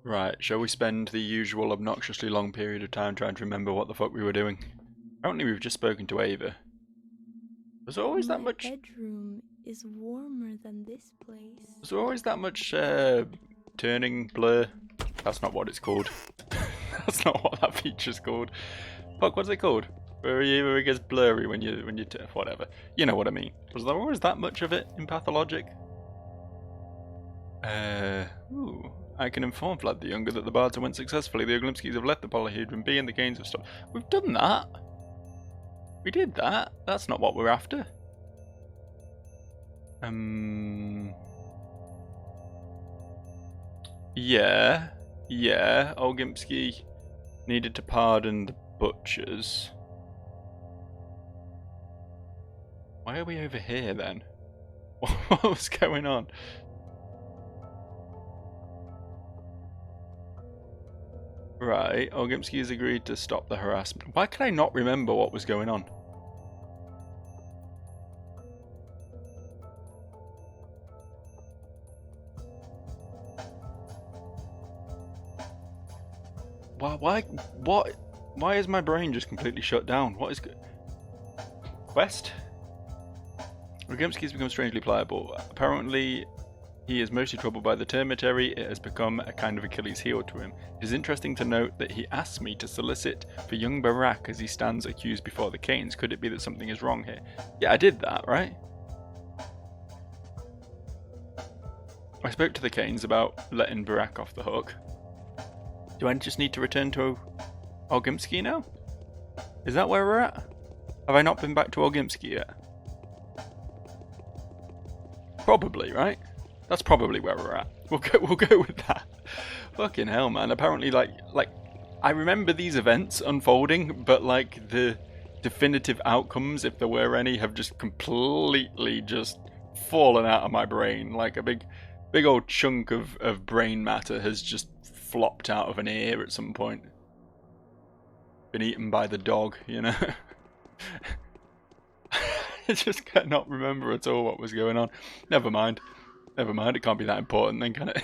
Right, shall we spend the usual obnoxiously long period of time trying to remember what the fuck we were doing? Apparently we've just spoken to Ava. Was there always that My much... bedroom is warmer than this place. Was there always that much, turning blur? That's not what it's called. That's not what that feature's called. Fuck, what's it called? Where it gets blurry when you whatever. You know what I mean. Was there always that much of it in Pathologic? Ooh. I can inform Vlad the Younger that the Bards went successfully. The Oglimskis have left the Polyhedron B and the gains have stopped. We've done that. We did that. That's not what we're after. Yeah. Yeah. Olgimsky needed to pardon the butchers. Why are we over here then? What was going on? Right, Olgimsky has agreed to stop the harassment. Why can I not remember what was going on? Why is my brain just completely shut down? What is good? Quest? Olgimsky has become strangely pliable. Apparently, he is mostly troubled by the termitary. It has become a kind of Achilles heel to him. It is interesting to note that he asked me to solicit for young Barak as he stands accused before the Canes. Could it be that something is wrong here? Yeah, I did that, right? I spoke to the Canes about letting Barak off the hook. Do I just need to return to Olgimsky now? Is that where we're at? Have I not been back to Olgimsky yet? Probably, right? That's probably where we're at. We'll go with that. Fucking hell, man. Apparently, like I remember these events unfolding, but like the definitive outcomes, if there were any, have just completely just fallen out of my brain. Like a big old chunk of brain matter has just flopped out of an ear at some point. Been eaten by the dog, you know? I just cannot remember at all what was going on. Never mind. Never mind, it can't be that important then, can it?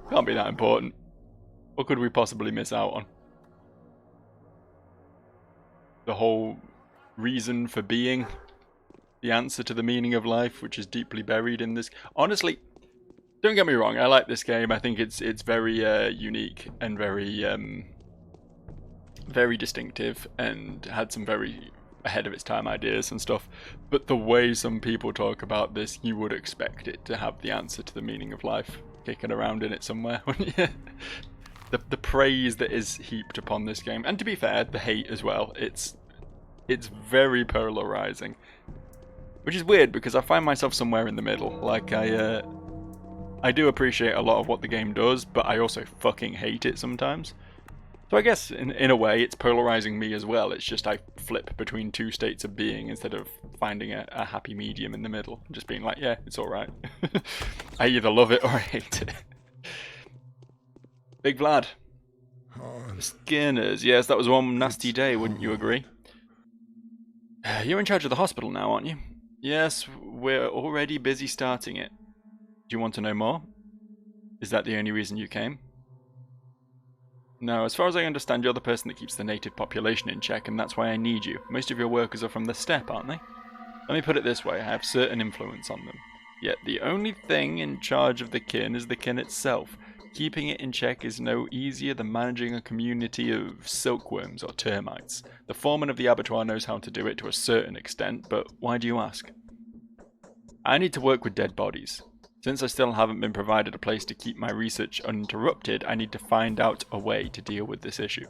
Can't be that important. What could we possibly miss out on? The whole reason for being, the answer to the meaning of life, which is deeply buried in this. Honestly, don't get me wrong, I like this game. I think it's very unique and very distinctive, and had some very ahead of its time ideas and stuff, but the way some people talk about this, you would expect it to have the answer to the meaning of life kicking around in it somewhere, wouldn't you? The praise that is heaped upon this game, and to be fair, the hate as well, it's very polarizing, which is weird because I find myself somewhere in the middle. Like I do appreciate a lot of what the game does, but I also fucking hate it sometimes. So I guess, in a way, it's polarizing me as well. It's just I flip between two states of being instead of finding a happy medium in the middle. Just being like, yeah, it's alright. I either love it or I hate it. Big Vlad. Skinners. Yes, that was one nasty day, wouldn't you agree? You're in charge of the hospital now, aren't you? Yes, we're already busy starting it. Do you want to know more? Is that the only reason you came? No, as far as I understand, you're the person that keeps the native population in check, and that's why I need you. Most of your workers are from the steppe, aren't they? Let me put it this way, I have certain influence on them. Yet the only thing in charge of the kin is the kin itself. Keeping it in check is no easier than managing a community of silkworms or termites. The foreman of the abattoir knows how to do it to a certain extent, but why do you ask? I need to work with dead bodies. Since I still haven't been provided a place to keep my research uninterrupted, I need to find out a way to deal with this issue.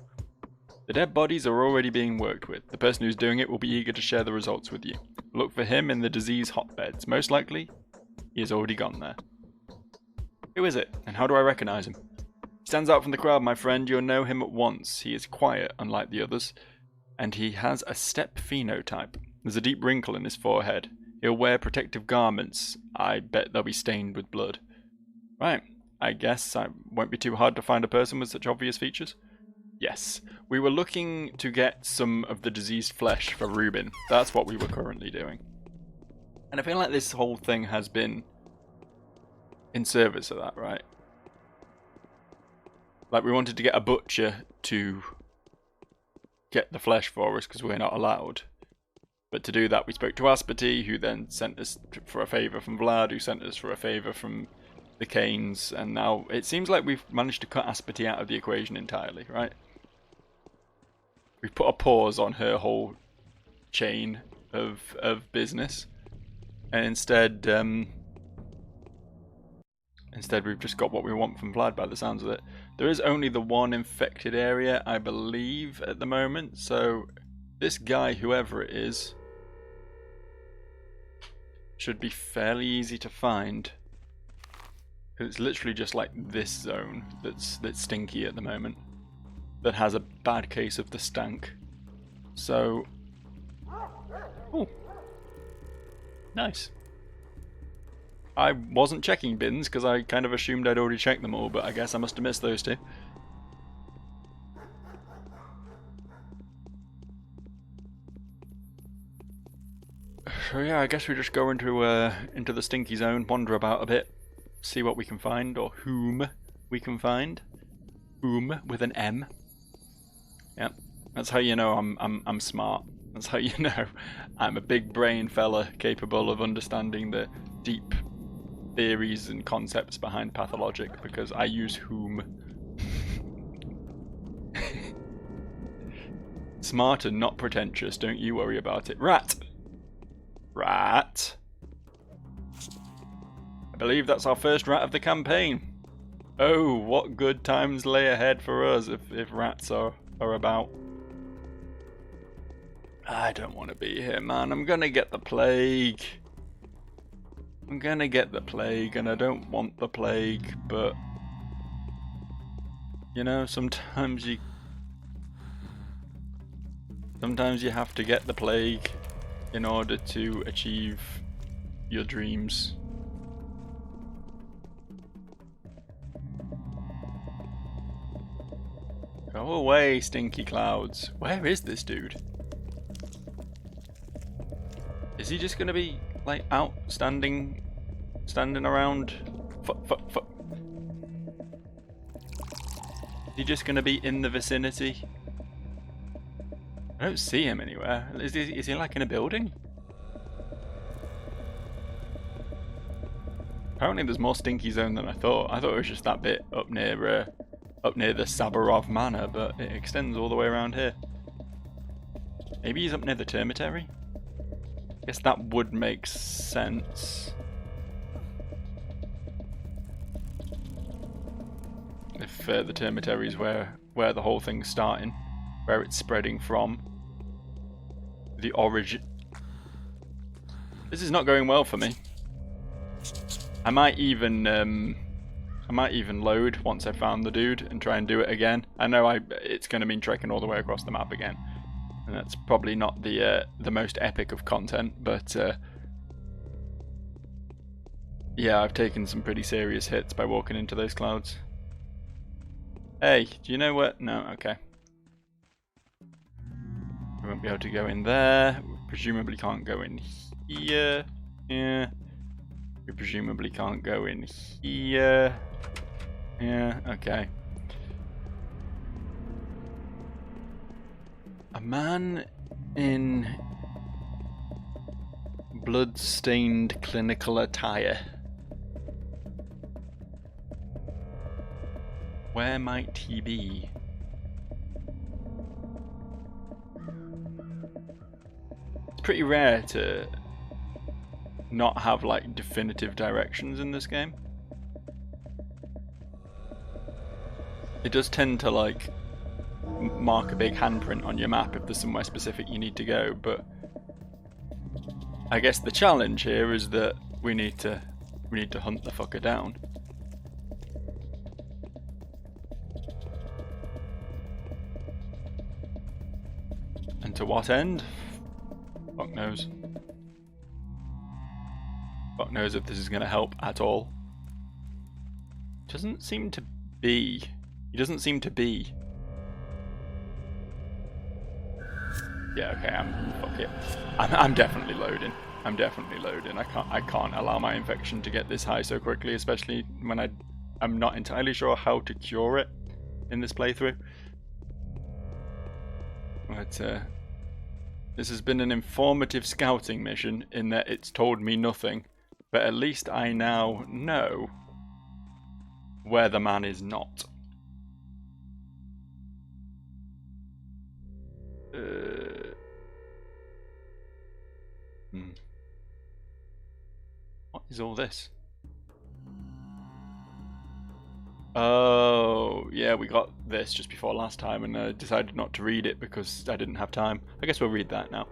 The dead bodies are already being worked with. The person who's doing it will be eager to share the results with you. Look for him in the disease hotbeds. Most likely, he has already gone there. Who is it, and how do I recognize him? He stands out from the crowd, my friend. You'll know him at once. He is quiet, unlike the others, and he has a steppe phenotype. There's a deep wrinkle in his forehead. He'll wear protective garments. I bet they'll be stained with blood. Right, I guess it won't be too hard to find a person with such obvious features. Yes, we were looking to get some of the diseased flesh for Reuben. That's what we were currently doing. And I feel like this whole thing has been in service of that, right? Like, we wanted to get a butcher to get the flesh for us because we're not allowed. But to do that, we spoke to Asperty, who then sent us for a favour from Vlad, who sent us for a favour from the Canes, and now it seems like we've managed to cut Asperty out of the equation entirely, right? We've put a pause on her whole chain of business, and instead we've just got what we want from Vlad by the sounds of it. There is only the one infected area, I believe, at the moment, so this guy, whoever it is, should be fairly easy to find. Because it's literally just like this zone that's stinky at the moment, that has a bad case of the stank. So, oh, nice. I wasn't checking bins because I kind of assumed I'd already checked them all, but I guess I must have missed those two. So yeah, I guess we just go into the stinky zone, wander about a bit, see what we can find, or whom we can find. Whom with an M. Yep, that's how you know I'm smart. That's how you know I'm a big brain fella capable of understanding the deep theories and concepts behind Pathologic, because I use whom. Smart and not pretentious, don't you worry about it. Rat! Rat! I believe that's our first rat of the campaign. Oh, what good times lay ahead for us if rats are about. I don't want to be here, man. I'm gonna get the plague. I'm gonna get the plague, and I don't want the plague, but you know, sometimes you have to get the plague in order to achieve your dreams. Go away, stinky clouds. Where is this dude? Is he just gonna be like out standing around? Is he just gonna be in the vicinity? I don't see him anywhere. Is he like in a building? Apparently there's more stinky zone than I thought. I thought it was just that bit up near the Sabarov Manor, but it extends all the way around here. Maybe he's up near the Termitary? I guess that would make sense. If the Termitary is where the whole thing's starting, where it's spreading from. The origin. This is not going well for me. I might even load once I found the dude and try and do it again. I know it's going to mean trekking all the way across the map again, and that's probably not the most epic of content, but yeah, I've taken some pretty serious hits by walking into those clouds. Hey, do you know what? No, okay. We won't be able to go in there. We presumably can't go in here. Yeah. We presumably can't go in here. Yeah, okay. A man in blood-stained clinical attire. Where might he be? It's pretty rare to not have like definitive directions in this game. It does tend to like mark a big handprint on your map if there's somewhere specific you need to go, but I guess the challenge here is that we need to hunt the fucker down. And to what end? Fuck knows. Fuck knows if this is going to help at all. Doesn't seem to be. He doesn't seem to be. Yeah, okay, fuck it. I'm definitely loading. I'm definitely loading. I can't allow my infection to get this high so quickly, especially when I'm not entirely sure how to cure it in this playthrough. But this has been an informative scouting mission in that it's told me nothing, but at least I now know where the man is not. What is all this? Oh, yeah, we got this just before last time and I decided not to read it because I didn't have time. I guess we'll read that now.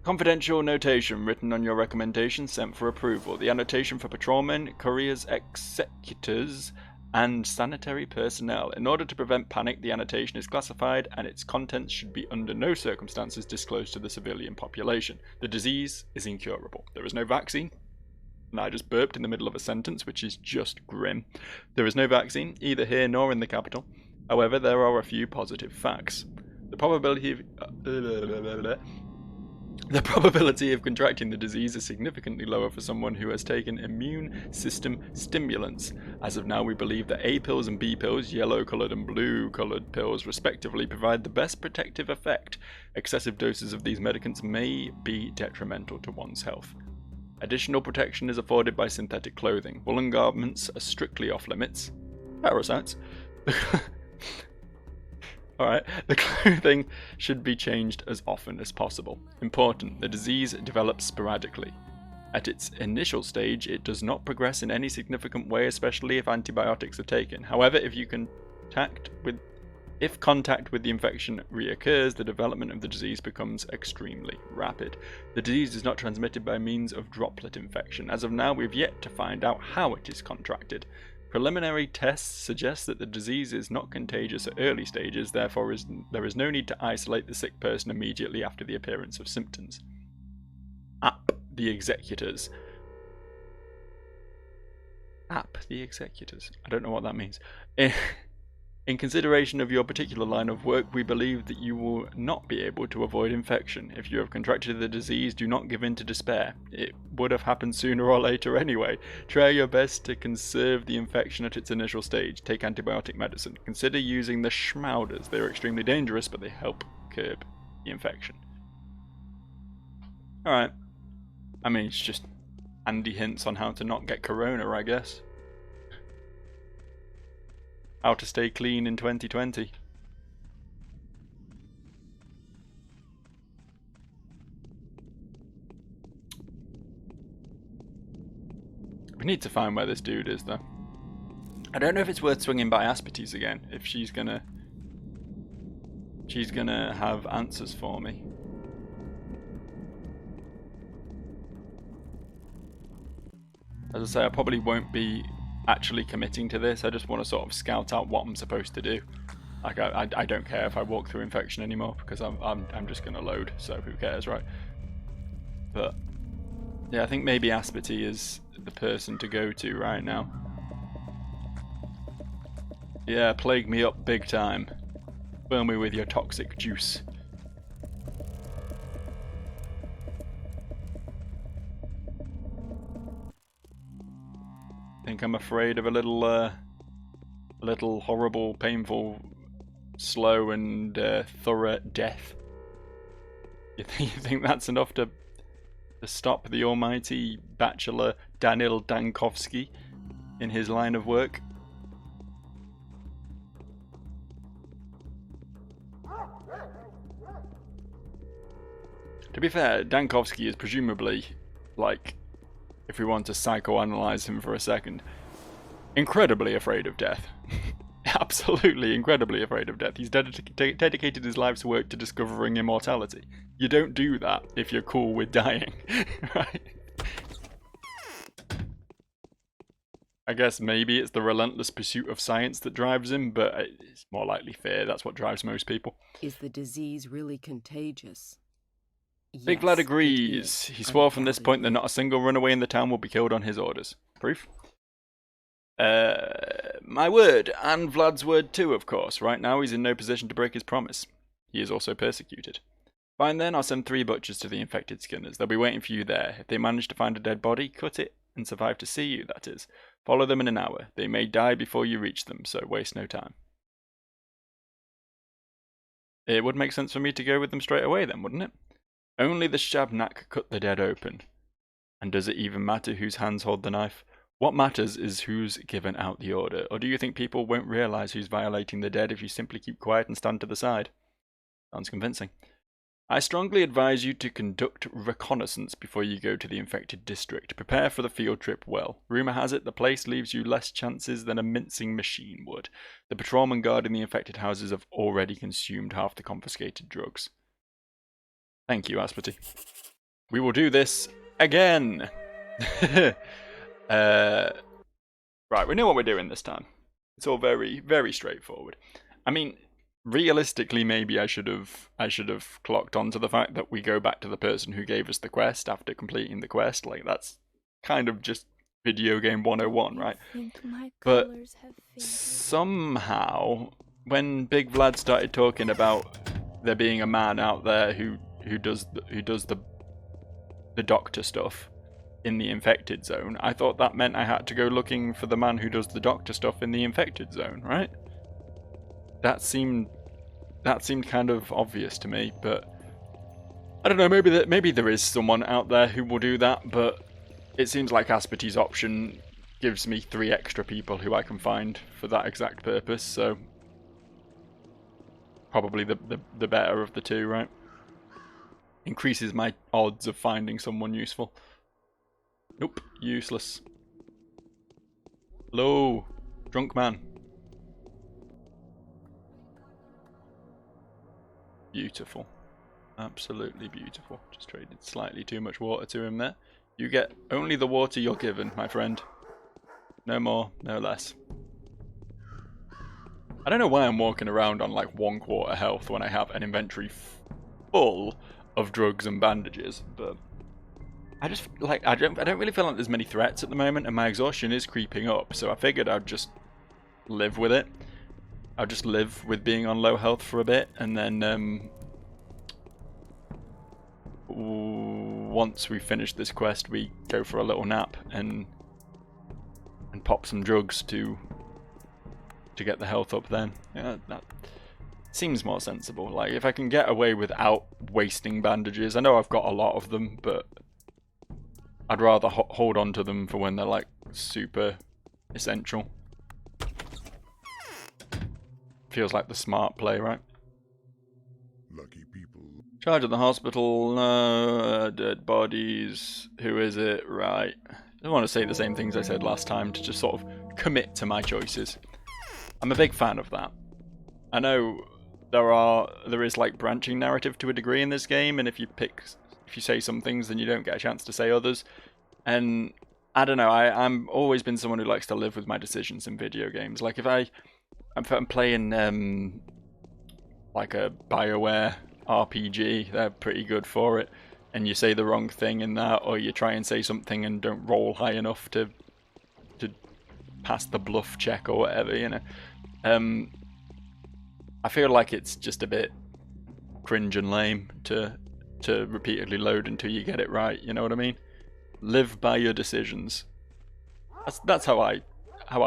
Confidential notation written on your recommendation sent for approval. The annotation for patrolmen, couriers, executors, and sanitary personnel. In order to prevent panic, the annotation is classified and its contents should be under no circumstances disclosed to the civilian population. The disease is incurable. There is no vaccine. And I just burped in the middle of a sentence, which is just grim. There is no vaccine, either here nor in the capital. However, there are a few positive facts. The probability of contracting the disease is significantly lower for someone who has taken immune system stimulants. As of now, we believe that A pills and B pills, yellow-coloured and blue-coloured pills respectively, provide the best protective effect. Excessive doses of these medicaments may be detrimental to one's health. Additional protection is afforded by synthetic clothing. Woolen garments are strictly off limits. Parasites. Alright, the clothing should be changed as often as possible. Important, the disease develops sporadically. At its initial stage, it does not progress in any significant way, especially if antibiotics are taken. However, if contact with the infection reoccurs, the development of the disease becomes extremely rapid. The disease is not transmitted by means of droplet infection. As of now, we've yet to find out how it is contracted. Preliminary tests suggest that the disease is not contagious at early stages, therefore there is no need to isolate the sick person immediately after the appearance of symptoms. The executors. The executors. I don't know what that means. In consideration of your particular line of work, we believe that you will not be able to avoid infection. If you have contracted the disease, do not give in to despair. It would have happened sooner or later anyway. Try your best to conserve the infection at its initial stage. Take antibiotic medicine. Consider using the schmauders. They are extremely dangerous, but they help curb the infection. Alright. I mean, it's just handy hints on how to not get corona, I guess. How to stay clean in 2020. We need to find where this dude is, though. I don't know if it's worth swinging by Aspety's again, if she's gonna have answers for me. As I say, I probably won't be actually committing to this. I just want to sort of scout out what I'm supposed to do. Like I don't care if I walk through infection anymore because I'm just gonna load, so who cares, right? But yeah, I think maybe Aspety is the person to go to right now. Yeah, plague me up big time. Fill me with your toxic juice. I think I'm afraid of a little horrible, painful, slow and thorough death. You think that's enough to stop the almighty Bachelor Daniel Dankovsky in his line of work? To be fair, Dankovsky is presumably, like, if we want to psychoanalyze him for a second, incredibly afraid of death. Absolutely incredibly afraid of death. He's dedicated his life's work to discovering immortality. You don't do that if you're cool with dying, right? I guess maybe it's the relentless pursuit of science that drives him, but it's more likely fear. That's what drives most people. Is the disease really contagious? Big Vlad agrees. He swore from this point that not a single runaway in the town will be killed on his orders. Proof? My word, and Vlad's word too, of course. Right now he's in no position to break his promise. He is also persecuted. Fine then, I'll send 3 butchers to the infected skinners. They'll be waiting for you there. If they manage to find a dead body, cut it and survive to see you, that is. Follow them in an hour. They may die before you reach them, so waste no time. It would make sense for me to go with them straight away then, wouldn't it? Only the Shabnak cut the dead open. And does it even matter whose hands hold the knife? What matters is who's given out the order. Or do you think people won't realise who's violating the dead if you simply keep quiet and stand to the side? Sounds convincing. I strongly advise you to conduct reconnaissance before you go to the infected district. Prepare for the field trip well. Rumour has it the place leaves you less chances than a mincing machine would. The patrolmen guarding the infected houses have already consumed half the confiscated drugs. Thank you, Asperty. We will do this again! Right, we know what we're doing this time. It's all very, very straightforward. I mean, realistically, maybe I should have clocked on to the fact that we go back to the person who gave us the quest after completing the quest. Like, that's kind of just video game 101, right? But somehow, when Big Vlad started talking about there being a man out there who does the doctor stuff in the infected zone, I thought that meant I had to go looking for the man who does the doctor stuff in the infected zone, right? That seemed kind of obvious to me, but I don't know, maybe there is someone out there who will do that, but it seems like Asperty's option gives me 3 extra people who I can find for that exact purpose, so probably the better of the two, right? Increases my odds of finding someone useful. Nope, useless. Hello, drunk man. Beautiful. Absolutely beautiful. Just traded slightly too much water to him there. You get only the water you're given, my friend. No more, no less. I don't know why I'm walking around on like 1/4 health when I have an inventory full of drugs and bandages, but I just like I don't really feel like there's many threats at the moment, and my exhaustion is creeping up, so I figured I'd just live with it. I'll just live with being on low health for a bit, and then once we finish this quest, we go for a little nap and pop some drugs to get the health up. Then that seems more sensible. Like, if I can get away without wasting bandages, I know I've got a lot of them, but I'd rather hold on to them for when they're like super essential. Feels like the smart play, right? Lucky people. Charge at the hospital, no, dead bodies, who is it, right. I don't want to say the same things I said last time, to just sort of commit to my choices. I'm a big fan of that. I know there is like branching narrative to a degree in this game, and if you say some things, then you don't get a chance to say others. And I don't know, I'm always been someone who likes to live with my decisions in video games. Like, if I'm playing like a BioWare RPG, they're pretty good for it, and you say the wrong thing in that, or you try and say something and don't roll high enough to pass the bluff check or whatever, you know. I feel like it's just a bit cringe and lame to repeatedly load until you get it right, you know what I mean? Live by your decisions. That's how I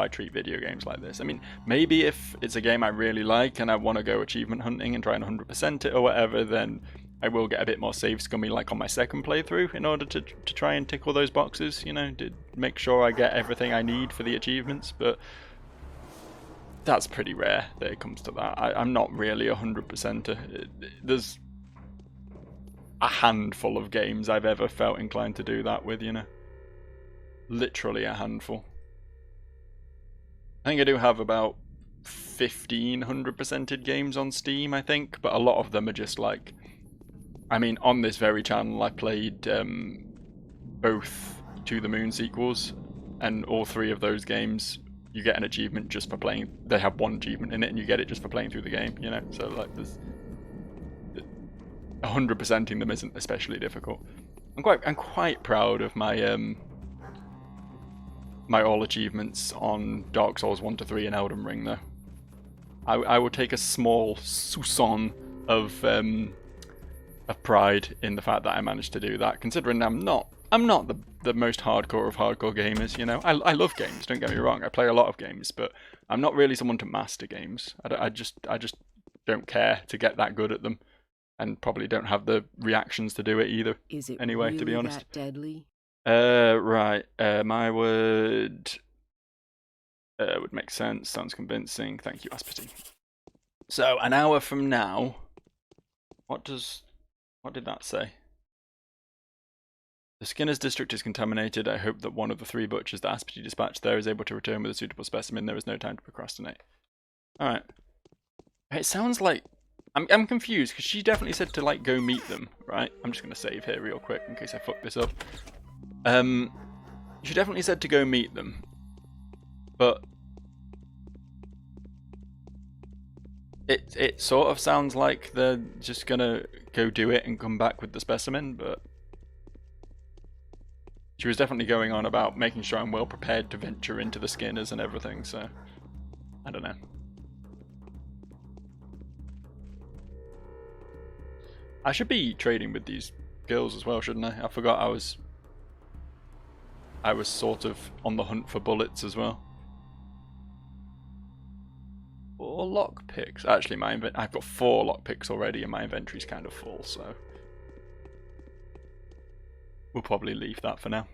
treat video games like this. I mean, maybe if it's a game I really like and I want to go achievement hunting and try and 100% it or whatever, then I will get a bit more save scummy like on my second playthrough in order to try and tick all those boxes, you know, to make sure I get everything I need for the achievements, but that's pretty rare that it comes to that. I'm not really 100%er. There's a handful of games I've ever felt inclined to do that with, you know. Literally a handful. I think I do have about 1,500%ed games on Steam, I think, but a lot of them are just like, I mean, on this very channel I played both To the Moon sequels, and all 3 of those games you get an achievement just for playing. They have 1 achievement in it and you get it just for playing through the game, you know, so like there's 100%ing them isn't especially difficult. I'm quite proud of my my all achievements on Dark Souls 1 to 3 and Elden Ring though. I will take a small soupçon of pride in the fact that I managed to do that, considering I'm not I'm not the most hardcore of hardcore gamers, you know. I love games, don't get me wrong. I play a lot of games, but I'm not really someone to master games. I just don't care to get that good at them, and probably don't have the reactions to do it either. Is it Anyway, really to be honest. that deadly? Right. My word would make sense. Sounds convincing. Thank you, Aspity. So an hour from now, what did that say? The Skinner's district is contaminated. I hope that one of the 3 butchers that Aspity dispatched there is able to return with a suitable specimen. There is no time to procrastinate. Alright. It sounds like... I'm confused, because she definitely said to, like, go meet them, right? I'm just going to save here real quick, in case I fuck this up. She definitely said to go meet them. But... It sort of sounds like they're just going to go do it and come back with the specimen, but... She was definitely going on about making sure I'm well prepared to venture into the Skinners and everything, so... I don't know. I should be trading with these girls as well, shouldn't I? I forgot I was sort of on the hunt for bullets as well. Or lockpicks. Actually, I've got 4 lockpicks already and my inventory's kind of full, so... We'll probably leave that for now.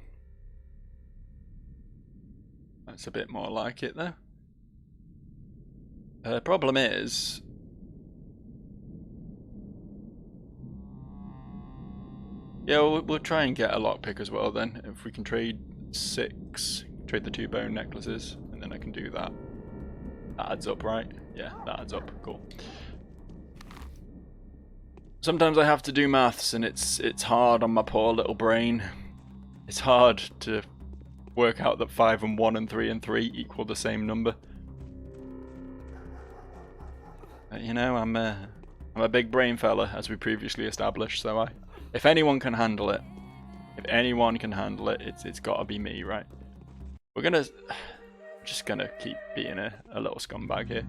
That's a bit more like it, though. Problem is... Yeah, we'll try and get a lockpick as well then. If we can trade 6, trade the 2 bone necklaces, and then I can do that. That adds up, right? Yeah, that adds up. Cool. Sometimes I have to do maths, and it's hard on my poor little brain. It's hard to work out that 5 and 1 and 3 and 3 equal the same number. But, you know, I'm a big brain fella, as we previously established. So if anyone can handle it, it's got to be me, right? Just gonna keep being a little scumbag here.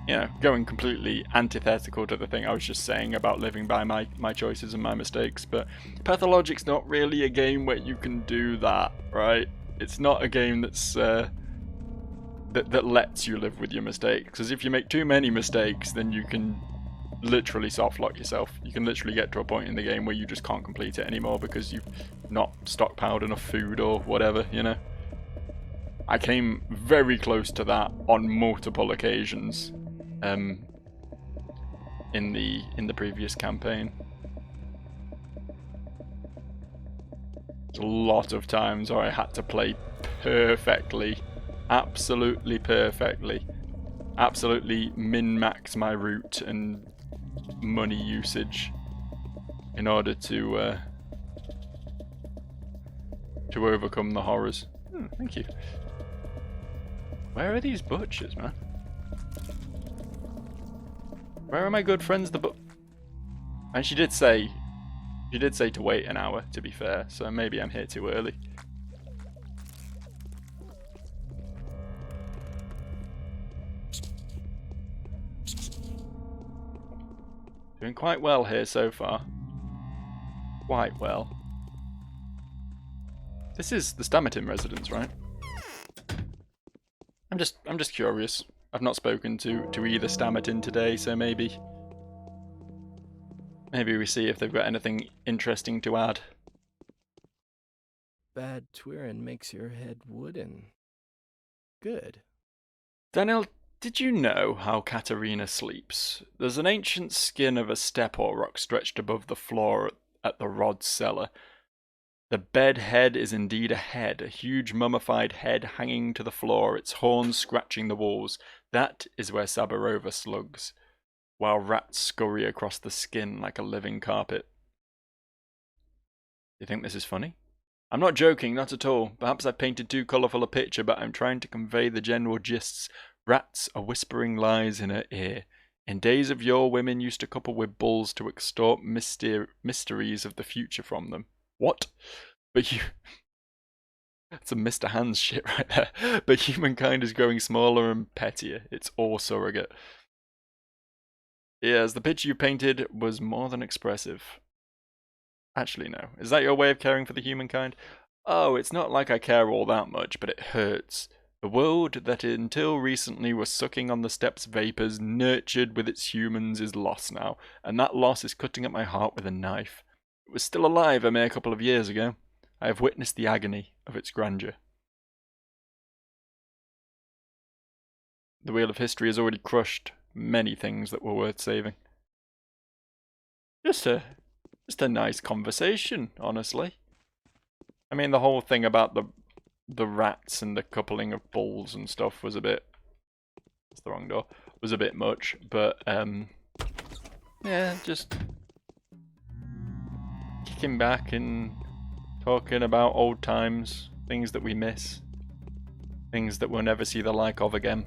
You know, going completely antithetical to the thing I was just saying about living by my choices and my mistakes, but Pathologic's not really a game where you can do that, right? It's not a game that's that lets you live with your mistakes, because if you make too many mistakes, then you can literally soft lock yourself. You can literally get to a point in the game where you just can't complete it anymore because you've not stockpiled enough food or whatever, you know? I came very close to that on multiple occasions. In the previous campaign. There's a lot of times where I had to play perfectly, absolutely perfectly, absolutely min-max my route and money usage in order to overcome the horrors. Thank you. Where are these butchers, man? Where are my good friends, And she did say to wait an hour, to be fair, so maybe I'm here too early. Doing quite well here so far. Quite well. This is the Stamatin residence, right? I'm just curious. I've not spoken to either Stamatin today, so maybe we see if they've got anything interesting to add. Bad Twirin makes your head wooden. Good. Daniel, did you know how Katerina sleeps? There's an ancient skin of a step or rock stretched above the floor at the Rod cellar. The bed head is indeed a head, a huge mummified head hanging to the floor, its horns scratching the walls. That is where Sabarova slugs, while rats scurry across the skin like a living carpet. You think this is funny? I'm not joking, not at all. Perhaps I've painted too colourful a picture, but I'm trying to convey the general gists. Rats are whispering lies in her ear. In days of yore, women used to couple with bulls to extort mysteries of the future from them. What? But you... That's some Mr. Hands shit right there. But humankind is growing smaller and pettier. It's all surrogate. Yes, the picture you painted was more than expressive. Actually, no. Is that your way of caring for the humankind? Oh, it's not like I care all that much, but it hurts. The world that until recently was sucking on the steppes' vapours, nurtured with its humans, is lost now, and that loss is cutting at my heart with a knife. It was still alive a mere couple of years ago. I have witnessed the agony of its grandeur. The wheel of history has already crushed many things that were worth saving. Just a nice conversation, honestly. I mean, the whole thing about the rats and the coupling of bulls and stuff was a bit... That's the wrong door. Was a bit much, but, yeah, just... kicking back and talking about old times, things that we miss, things that we'll never see the like of again.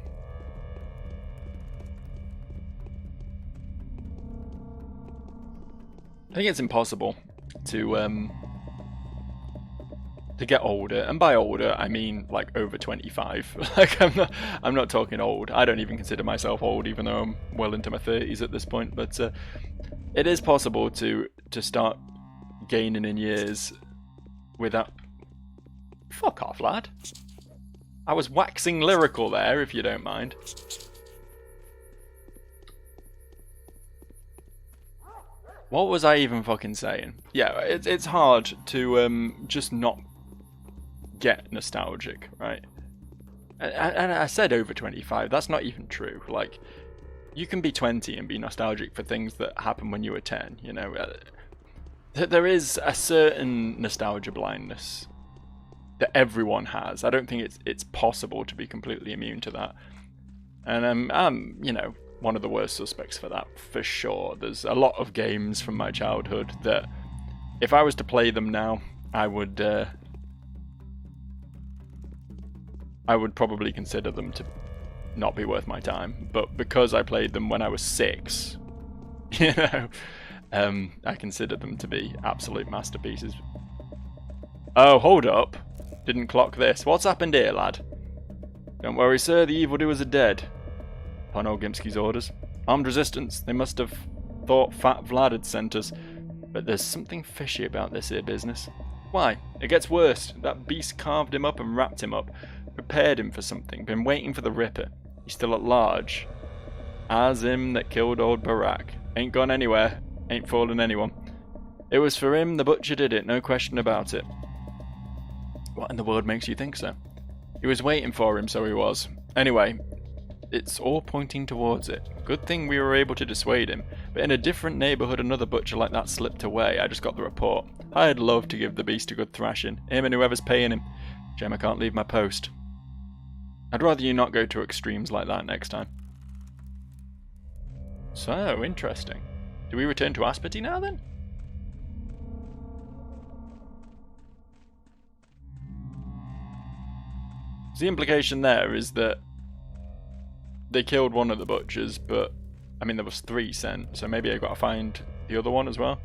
I think it's impossible to get older, and by older I mean like over 25. Like I'm not talking old. I don't even consider myself old, even though I'm well into my 30s at this point. But it is possible to start gaining in years without. Fuck off, lad. I was waxing lyrical there, if you don't mind. What was I even fucking saying? Yeah, it's hard to just not get nostalgic, right? And I said over 25, that's not even true. Like, you can be 20 and be nostalgic for things that happened when you were 10, you know? There is a certain nostalgia blindness that everyone has. I don't think it's possible to be completely immune to that. And I'm, you know, one of the worst suspects for that, for sure. There's a lot of games from my childhood that, if I was to play them now, I would probably consider them to not be worth my time. But because I played them when I was 6, you know, I consider them to be absolute masterpieces. Oh, hold up. Didn't clock this. What's happened here, lad? Don't worry, sir, the evildoers are dead. Upon Olgimski's orders. Armed resistance. They must have thought Fat Vlad had sent us. But there's something fishy about this here business. Why? It gets worse. That beast carved him up and wrapped him up. Prepared him for something. Been waiting for the Ripper. He's still at large. As him that killed old Barak. Ain't gone anywhere. Ain't fallen anyone. It was for him the butcher did it. No question about it. What in the world makes you think so? He was waiting for him, so he was. Anyway, it's all pointing towards it. Good thing we were able to dissuade him. But in a different neighbourhood, another butcher like that slipped away. I just got the report. I'd love to give the beast a good thrashing. Him and whoever's paying him. Shame I can't leave my post. I'd rather you not go to extremes like that next time. So, interesting. Do we return to Aspity now, then? The implication there is that they killed one of the butchers, but I mean there was 3 sent, so maybe I got to find the other one as well.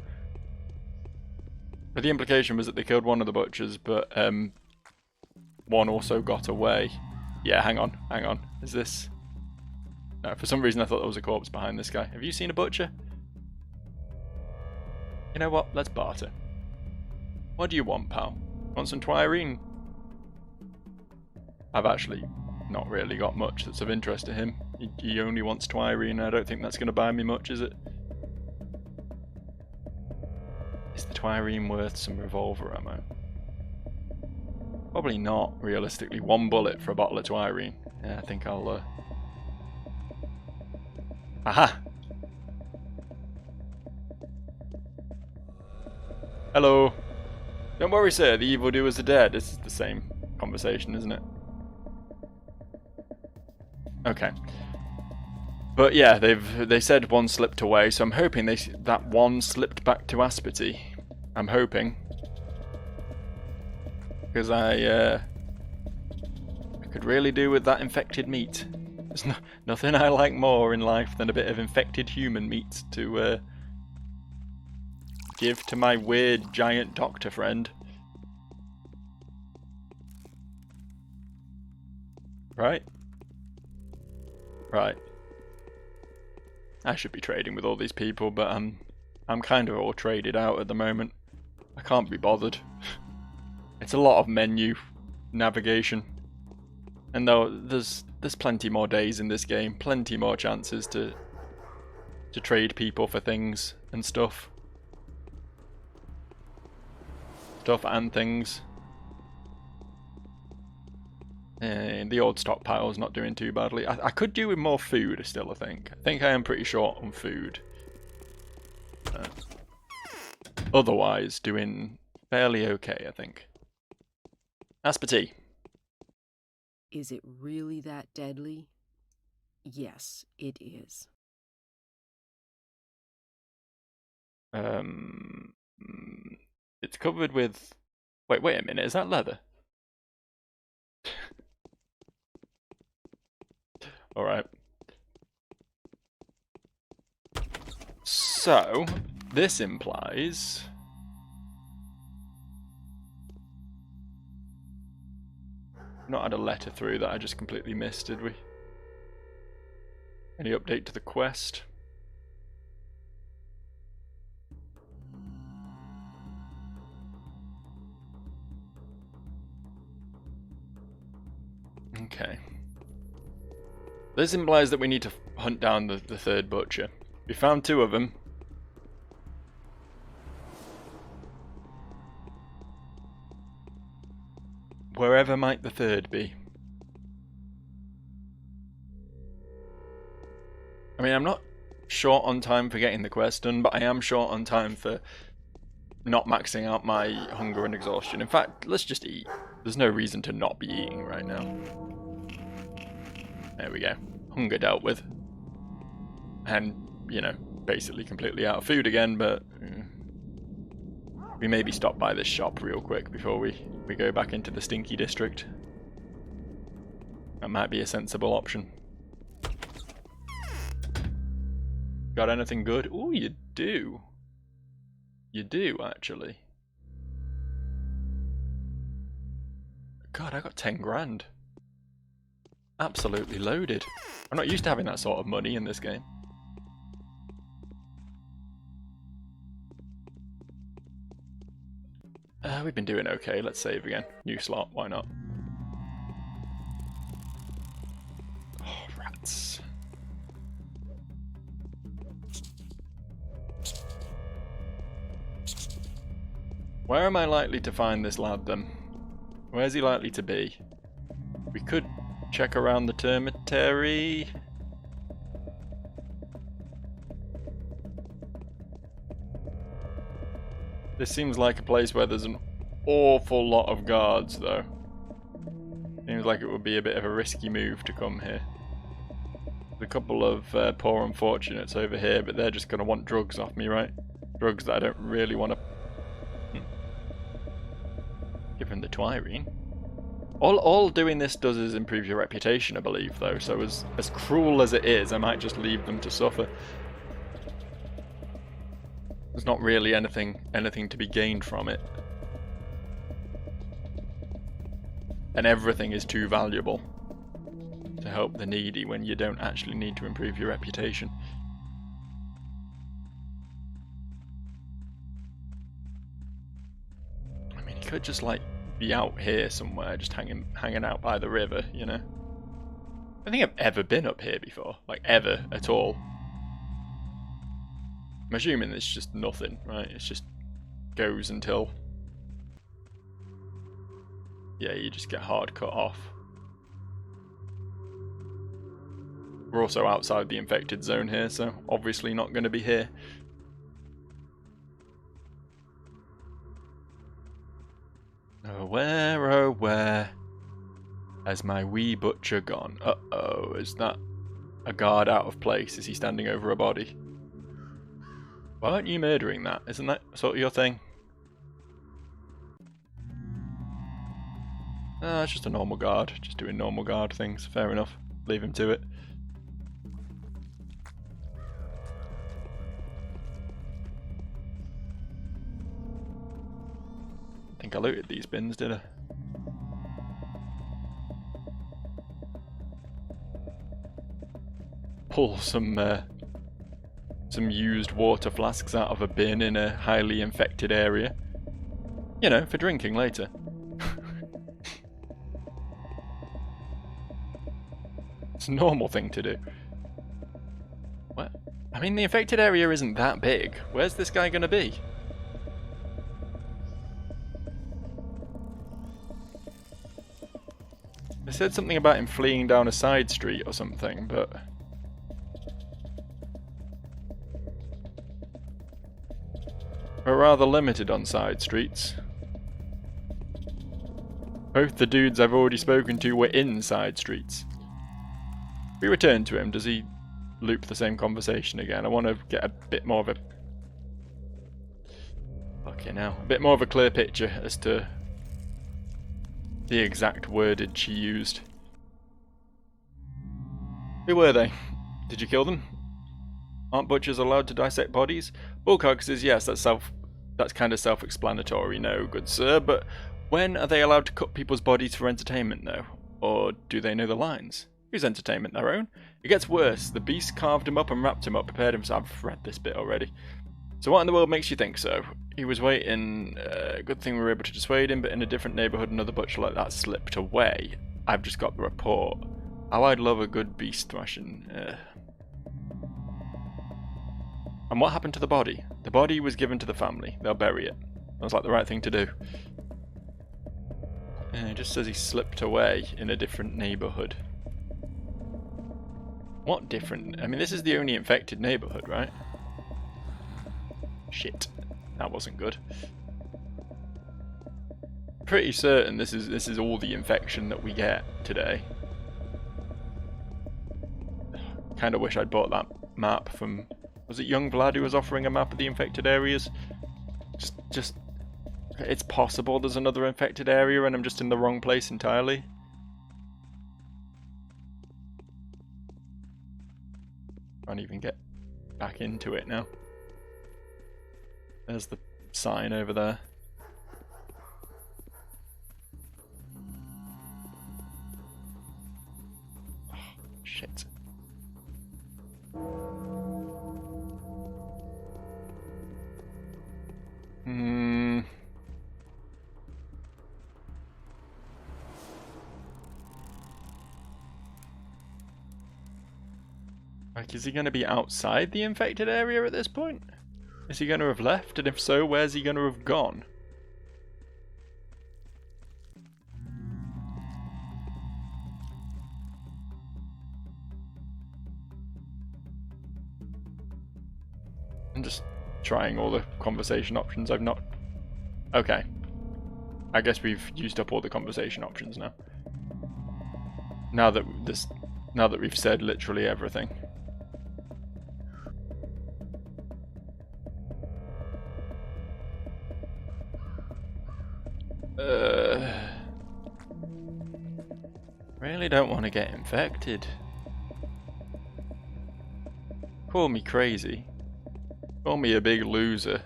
But the implication was that they killed one of the butchers, but one also got away. Yeah, hang on. Is this? No, for some reason I thought there was a corpse behind this guy. Have you seen a butcher? You know what? Let's barter. What do you want, pal? Want some twirine? I've actually not really got much that's of interest to him. He only wants twirine. I don't think that's going to buy me much, is it? Is the twirine worth some revolver ammo? Probably not, realistically. 1 bullet for a bottle of twirine. Yeah, I think I'll... Aha! Hello! Don't worry, sir, the evildoers are dead. This is the same conversation, isn't it? Okay. But yeah, they said one slipped away, so I'm hoping that one slipped back to Aspity. I'm hoping. Because I could really do with that infected meat. There's nothing I like more in life than a bit of infected human meat to give to my weird giant doctor friend. Right? Right. I should be trading with all these people, but I'm kind of all traded out at the moment. I can't be bothered. It's a lot of menu navigation. And though there's plenty more days in this game, plenty more chances to trade people for things and stuff. Stuff and things. And the old stockpile's not doing too badly. I could do with more food still, I think. I think I am pretty short on food. Otherwise, doing fairly okay, I think. Aspartame. Is it really that deadly? Yes, it is. It's covered with... Wait a minute, is that leather? Alright. So, this implies... Not had a letter through that I just completely missed, did we? Any update to the quest? Okay. This implies that we need to hunt down the third butcher. We found 2 of them. Wherever might the third be? I mean, I'm not short on time for getting the quest done, but I am short on time for not maxing out my hunger and exhaustion. In fact, let's just eat. There's no reason to not be eating right now. There we go. Hunger dealt with. And, you know, basically completely out of food again, but... we maybe stop by this shop real quick before we go back into the stinky district. That might be a sensible option. Got anything good? Ooh, you do. You do, actually. God, I got 10 grand. Absolutely loaded. I'm not used to having that sort of money in this game. We've been doing okay. Let's save again. New slot, why not? Oh, rats. Where am I likely to find this lad then? Where's he likely to be? We could check around the termitary. This seems like a place where there's an awful lot of guards, though. Seems like it would be a bit of a risky move to come here. There's a couple of poor unfortunates over here, but they're just going to want drugs off me, right? Drugs that I don't really want to... Give him the Twirine. All doing this does is improve your reputation, I believe, though. So as cruel as it is, I might just leave them to suffer. There's not really anything to be gained from it. And everything is too valuable to help the needy when you don't actually need to improve your reputation. I mean, he could just like be out here somewhere, just hanging out by the river, you know. I don't think I've ever been up here before, like ever at all. I'm assuming it's just nothing, right? It's just goes until... yeah, you just get hard cut off. We're also outside the infected zone here, so obviously not going to be here. Oh where has my wee butcher gone? Uh-oh, is that a guard out of place? Is he standing over a body? Why aren't you murdering that? Isn't that sort of your thing? Ah, it's just a normal guard. Just doing normal guard things. Fair enough. Leave him to it. I think I looted these bins, did I? Pull some used water flasks out of a bin in a highly infected area. You know, for drinking later. It's a normal thing to do. What? I mean, the infected area isn't that big. Where's this guy gonna be? They said something about him fleeing down a side street or something, but... we're rather limited on side streets. Both the dudes I've already spoken to were in side streets. If we return to him, does he loop the same conversation again? I want to get a bit more of a... okay, now. A bit more of a clear picture as to the exact wordage she used. Who were they? Did you kill them? Aren't butchers allowed to dissect bodies? Bullcock says yes, that's kind of self-explanatory, no, good sir, but when are they allowed to cut people's bodies for entertainment, though? Or do they know the lines? Whose entertainment? Their own? It gets worse. The beast carved him up and wrapped him up, prepared himself. I've read this bit already. So what in the world makes you think so? He was waiting, good thing we were able to dissuade him, but in a different neighbourhood another butcher like that slipped away. I've just got the report. How I'd love a good beast thrashing. And what happened to the body? The body was given to the family. They'll bury it. Sounds like the right thing to do. It just says he slipped away in a different neighbourhood. What different? I mean, this is the only infected neighbourhood, right? Shit. That wasn't good. Pretty certain this is all the infection that we get today. Kinda wish I'd bought that map from... was it Young Vlad who was offering a map of the infected areas? Just... it's possible there's another infected area and I'm just in the wrong place entirely. Can't even get back into it now. There's the sign over there. Oh, shit. Like, is he going to be outside the infected area at this point? Is he going to have left? And if so, where's he going to have gone? I'm just trying all the conversation options I've not... okay. I guess we've used up all the conversation options now. Now that we've said literally everything. Really don't want to get infected. Call me crazy. Call me a big loser.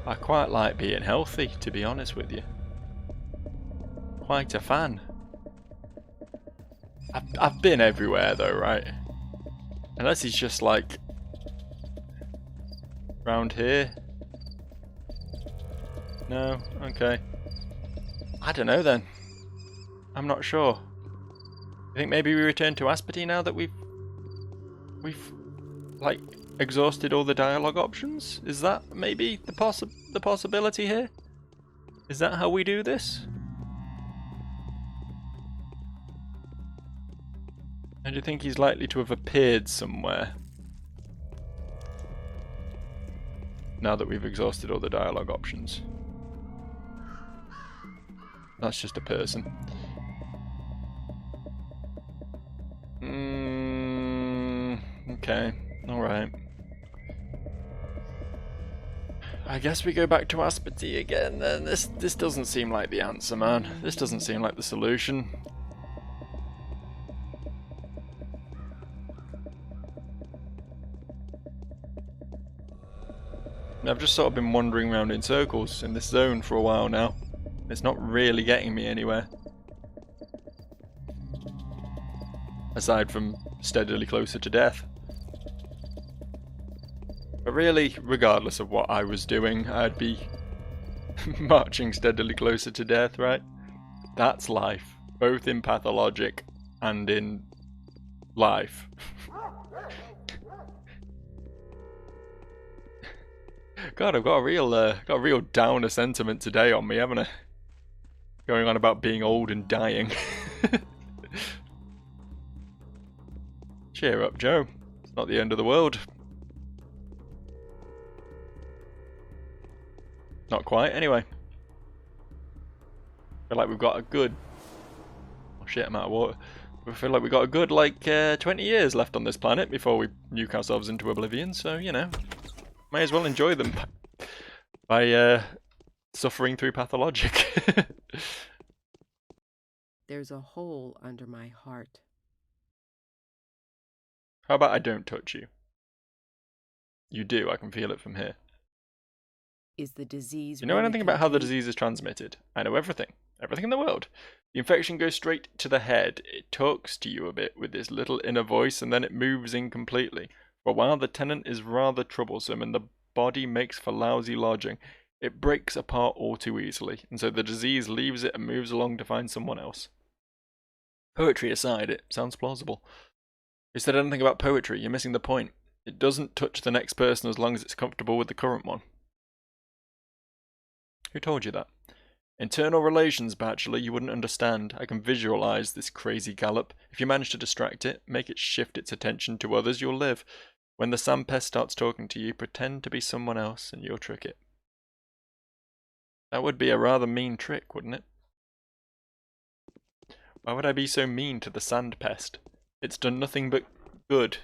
I quite like being healthy, to be honest with you. Quite a fan. I've been everywhere though, right? Unless he's just like... round here. No? Okay. I don't know then. I'm not sure. I think maybe we return to Aspity now that we've like exhausted all the dialogue options? Is that maybe the possibility here? Is that how we do this? And do you think he's likely to have appeared somewhere? Now that we've exhausted all the dialogue options. That's just a person. Okay, alright. I guess we go back to Aspity again then. This doesn't seem like the answer, man. This doesn't seem like the solution. I've just sort of been wandering around in circles in this zone for a while now. It's not really getting me anywhere. Aside from steadily closer to death. But really, regardless of what I was doing, I'd be Marching steadily closer to death, right? That's life, both in Pathologic and in life. God, I've got a real downer sentiment today on me, haven't I? Going on about being old and dying. Cheer up, Joe. It's not the end of the world. Not quite, anyway. Feel like we've got a good... Oh shit, I'm out of water. We feel like we've got a good, 20 years left on this planet before we nuke ourselves into oblivion, so, you know, may as well enjoy them by suffering through Pathologic. There's a hole under my heart. How about I don't touch you? You do, I can feel it from here. Is the disease You know really anything about how the contagious? disease is transmitted? I know everything. Everything in the world. The infection goes straight to the head. It talks to you a bit with this little inner voice, and then it moves in completely. For a while, the tenant is rather troublesome, and the body makes for lousy lodging. It breaks apart all too easily, and so the disease leaves it and moves along to find someone else. Poetry aside, it sounds plausible. You said anything about poetry, you're missing the point. It doesn't touch the next person as long as it's comfortable with the current one. Who told you that? Internal relations, Bachelor, you wouldn't understand. I can visualize this crazy gallop. If you manage to distract it, make it shift its attention to others, you'll live. When the sandpest starts talking to you, pretend to be someone else and you'll trick it. That would be a rather mean trick, wouldn't it? Why would I be so mean to the sandpest? It's done nothing but good.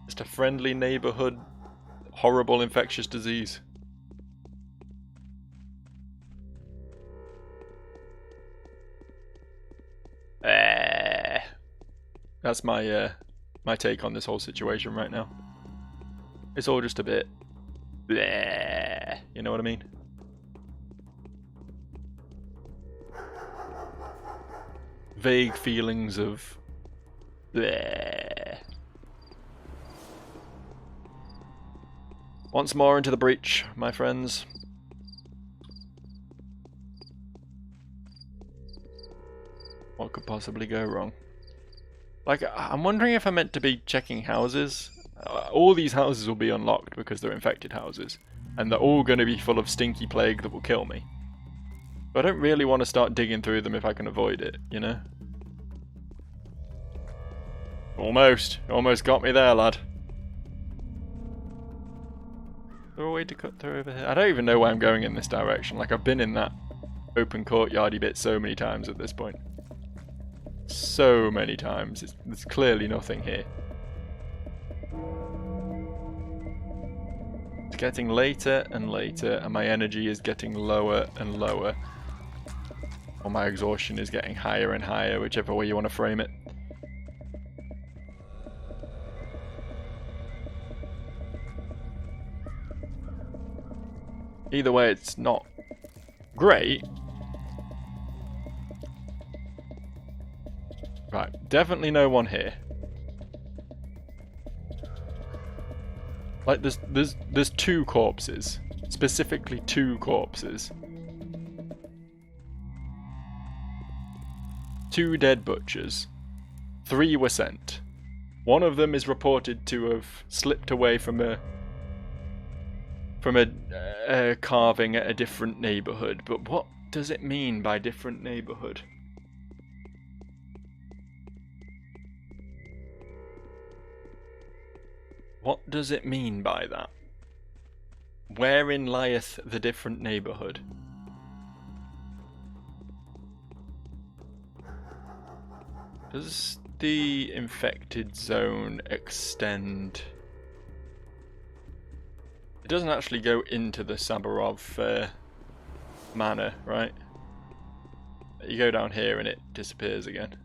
Just a friendly neighborhood, horrible infectious disease. That's my my take on this whole situation right now. It's all just a bit bleh, you know what I mean? Vague feelings of bleh. Once more into the breach, my friends. What could possibly go wrong? Like, I'm wondering if I'm meant to be checking houses. All these houses will be unlocked because they're infected houses. And they're all going to be full of stinky plague that will kill me. But I don't really want to start digging through them if I can avoid it, you know? Almost. Almost got me there, lad. Is there a way to cut through over here? I don't even know why I'm going in this direction. Like, I've been in that open courtyardy bit so many times at this point. So many times. There's clearly nothing here. It's getting later and later, and my energy is getting lower and lower. Or my exhaustion is getting higher and higher, whichever way you want to frame it. Either way, it's not great. Right, definitely no one here. Like, there's two corpses. Specifically two corpses. Two dead butchers. 3 were sent. One of them is reported to have slipped away from a carving at a different neighborhood. But what does it mean by different neighborhood? What does it mean by that? Wherein lieth the different neighborhood? Does the infected zone extend? It doesn't actually go into the Sabarov manor, right? You go down here and it disappears again.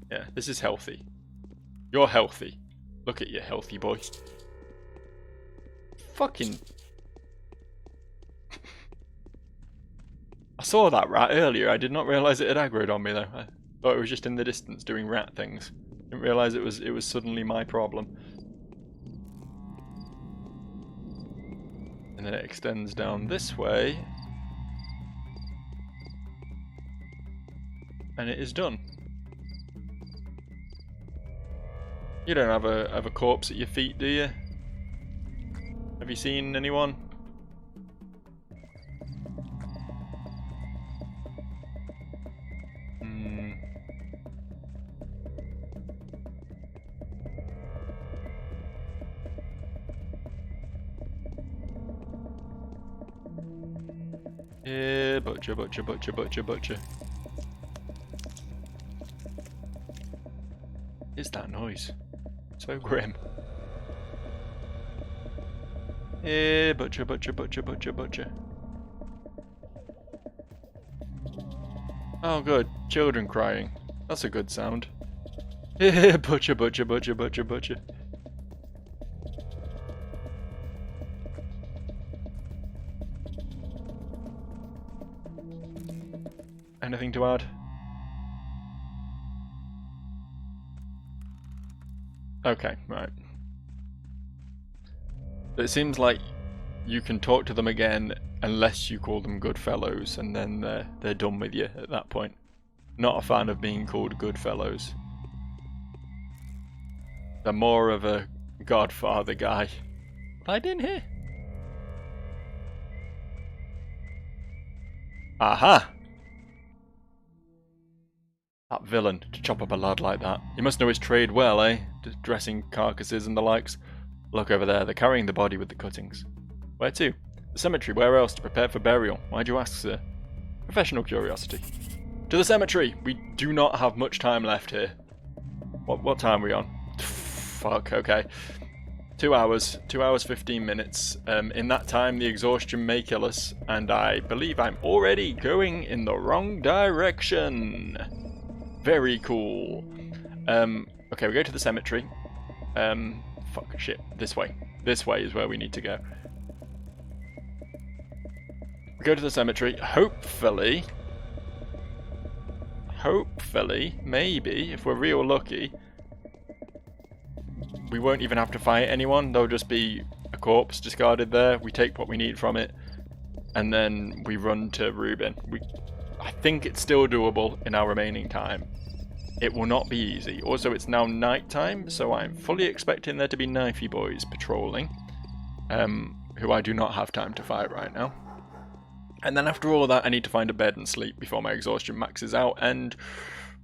Yeah, this is healthy. You're healthy. Look at you, healthy boy. Fucking... I saw that rat earlier. I did not realise it had aggroed on me though. I thought it was just in the distance doing rat things. Didn't realise it was suddenly my problem. And then it extends down this way. And it is done. You don't have a corpse at your feet, do you? Have you seen anyone? Yeah, butcher, butcher, butcher, butcher, butcher. Is that noise? So grim. Yeah, butcher, butcher, butcher, butcher, butcher. Oh good, children crying. That's a good sound. Yeah, butcher, butcher, butcher, butcher, butcher. Anything to add? Okay, right. It seems like you can talk to them again unless you call them good fellows, and then they're done with you at that point. Not a fan of being called good fellows. They're more of a Godfather guy. Light in here. Aha! That villain, to chop up a lad like that. He must know his trade well, eh? Dressing carcasses and the likes. Look over there, they're carrying the body with the cuttings. Where to? The cemetery, where else? To prepare for burial. Why'd you ask, sir? Professional curiosity. To the cemetery! We do not have much time left here. What time are we on? Fuck, okay. 2 hours. 2 hours, 15 minutes. In that time, the exhaustion may kill us, and I believe I'm already going in the wrong direction. Very cool. Okay, we go to the cemetery. Fuck, shit. This way. This way is where we need to go. We go to the cemetery. Hopefully, maybe, if we're real lucky, we won't even have to fight anyone. There'll just be a corpse discarded there. We take what we need from it, and then we run to Reuben. I think it's still doable in our remaining time. It will not be easy. Also, it's now night time, so I'm fully expecting there to be knifey boys patrolling, who I do not have time to fight right now. And then after all that, I need to find a bed and sleep before my exhaustion maxes out and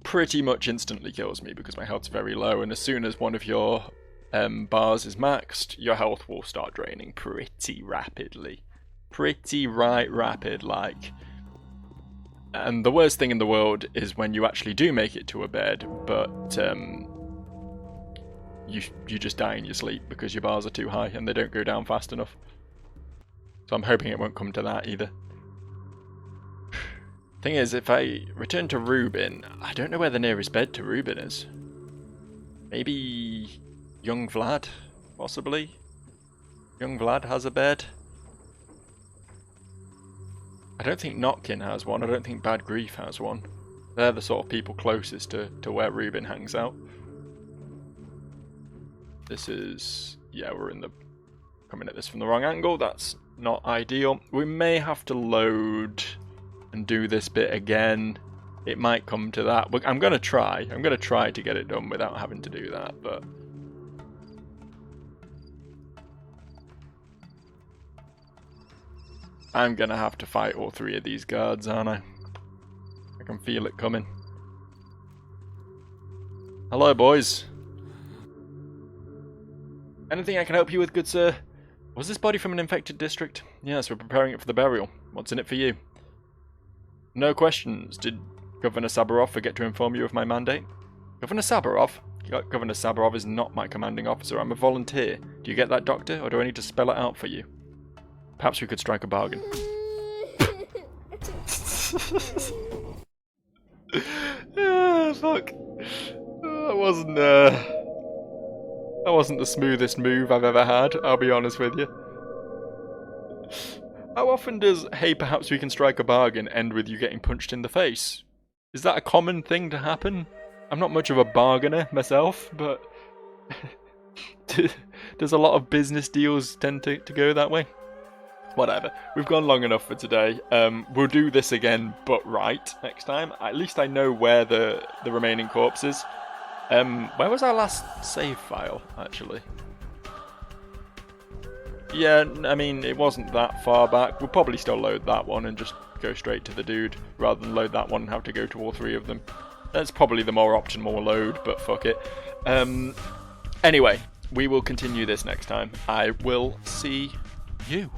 pretty much instantly kills me because my health's very low, and as soon as one of your bars is maxed, your health will start draining pretty rapidly. Pretty rapid, like. And the worst thing in the world is when you actually do make it to a bed, but you just die in your sleep because your bars are too high and they don't go down fast enough. So I'm hoping it won't come to that either. Thing is, if I return to Reuben, I don't know where the nearest bed to Reuben is. Maybe young Vlad, possibly? Young Vlad has a bed. I don't think Notkin has one, I don't think Bad Grief has one. They're the sort of people closest to where Reuben hangs out. This is... yeah, we're coming at this from the wrong angle, that's not ideal. We may have to load and do this bit again. It might come to that. I'm going to try to get it done without having to do that, but... I'm going to have to fight all three of these guards, aren't I? I can feel it coming. Hello, boys. Anything I can help you with, good sir? Was this body from an infected district? Yes, we're preparing it for the burial. What's in it for you? No questions. Did Governor Sabarov forget to inform you of my mandate? Governor Sabarov? Governor Sabarov is not my commanding officer. I'm a volunteer. Do you get that, Doctor, or do I need to spell it out for you? Perhaps we could strike a bargain. Fuck. That wasn't the smoothest move I've ever had, I'll be honest with you. How often does, hey, perhaps we can strike a bargain, end with you getting punched in the face? Is that a common thing to happen? I'm not much of a bargainer myself, but does a lot of business deals tend to go that way? Whatever. We've gone long enough for today. We'll do this again, but right, next time. At least I know where the remaining corpse is. Where was our last save file, actually? Yeah, I mean, it wasn't that far back. We'll probably still load that one and just go straight to the dude, rather than load that one and have to go to all three of them. That's probably the more optimal load, but fuck it. Anyway, we will continue this next time. I will see you.